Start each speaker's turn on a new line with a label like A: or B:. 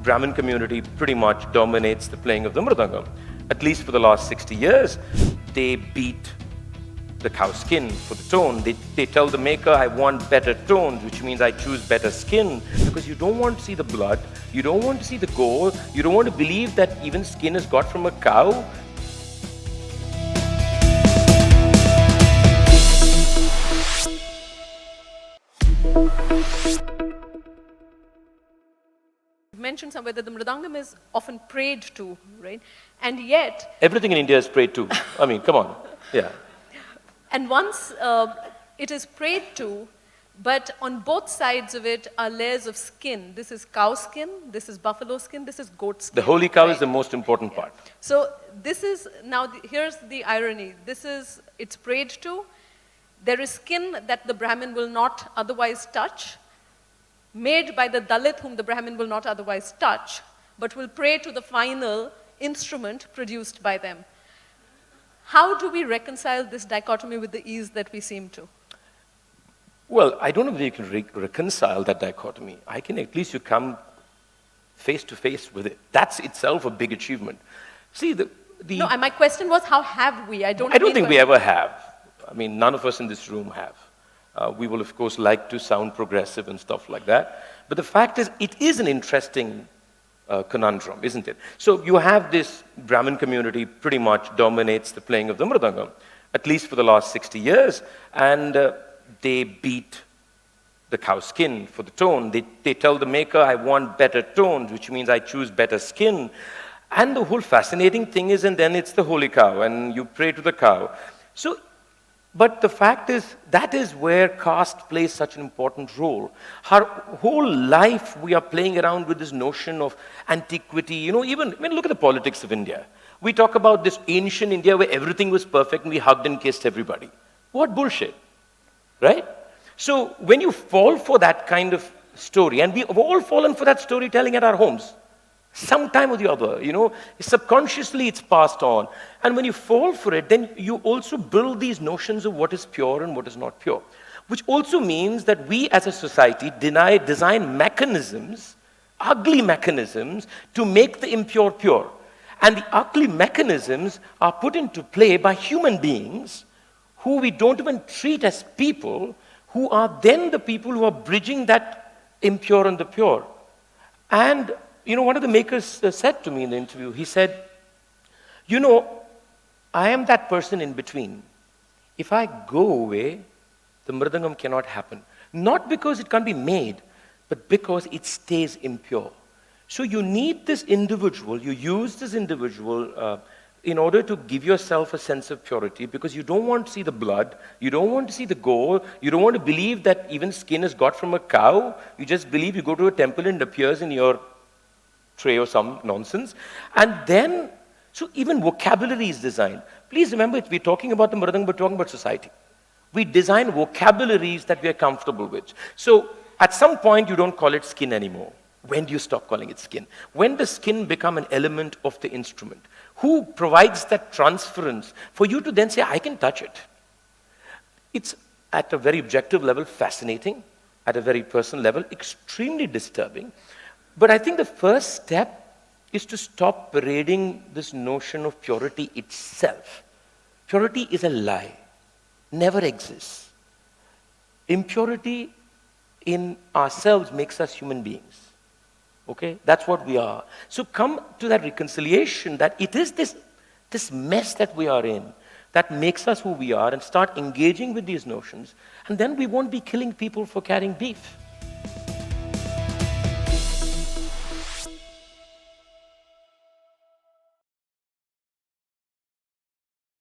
A: Brahmin community pretty much dominates the playing of the mrdangam. At least for the last 60 years, they beat the cow skin for the tone. They tell the maker, I want better tones, which means I choose better skin, because you don't want to see the blood, you don't want to see the gore, you don't want to believe that even skin is got from a cow.
B: Mentioned somewhere that the mridangam is often prayed to, right? And yet...
A: Everything in India is prayed to. I mean, come on. Yeah.
B: And once it is prayed to, but on both sides of it are layers of skin. This is cow skin, this is buffalo skin, this is goat skin.
A: The holy cow
B: right?
A: is the most important part.
B: So this is, now here's the irony. It's prayed to. There is skin that the Brahmin will not otherwise touch, made by the Dalit whom the Brahmin will not otherwise touch, but will pray to the final instrument produced by them. How do we reconcile this dichotomy with the ease that we seem to?
A: Well, I don't know if you can reconcile that dichotomy. I can at least you come face to face with it. That's itself a big achievement. See,
B: No, my question was, how have we? I don't
A: think we ever have. I mean, none of us in this room have. We will, of course, like to sound progressive and stuff like that. But the fact is, it is an interesting conundrum, isn't it? So you have this Brahmin community pretty much dominates the playing of the mrdangam, at least for the last 60 years. And they beat the cow skin for the tone. They tell the maker, I want better tones, which means I choose better skin. And the whole fascinating thing is, and then it's the holy cow, and you pray to the cow. So, but the fact is, that is where caste plays such an important role. Our whole life, we are playing around with this notion of antiquity. You know, even, I mean, look at the politics of India. We talk about this ancient India where everything was perfect and we hugged and kissed everybody. What bullshit, right? So when you fall for that kind of story, and we've all fallen for that storytelling at our homes, sometime or the other, you know, subconsciously it's passed on. And when you fall for it, then you also build these notions of what is pure and what is not pure. Which also means that we as a society design mechanisms, ugly mechanisms, to make the impure pure. And the ugly mechanisms are put into play by human beings who we don't even treat as people, who are then the people who are bridging that impure and the pure. And you know, one of the makers said to me in the interview, he said, you know, I am that person in between. If I go away, the mridangam cannot happen. Not because it can't be made, but because it stays impure. So you need this individual, you use this individual in order to give yourself a sense of purity, because you don't want to see the blood, you don't want to see the gore, you don't want to believe that even skin is got from a cow, you just believe you go to a temple and it appears in your tray or some nonsense. And then, so even vocabulary is designed. Please remember, we're talking about the mridangam, we're talking about society. We design vocabularies that we are comfortable with. So at some point, you don't call it skin anymore. When do you stop calling it skin? When does skin become an element of the instrument? Who provides that transference for you to then say, I can touch it? It's at a very objective level fascinating, at a very personal level extremely disturbing. But I think the first step is to stop parading this notion of purity itself. Purity is a lie, never exists. Impurity in ourselves makes us human beings. Okay? That's what we are. So come to that reconciliation that it is this mess that we are in that makes us who we are, and start engaging with these notions. And then we won't be killing people for carrying beef.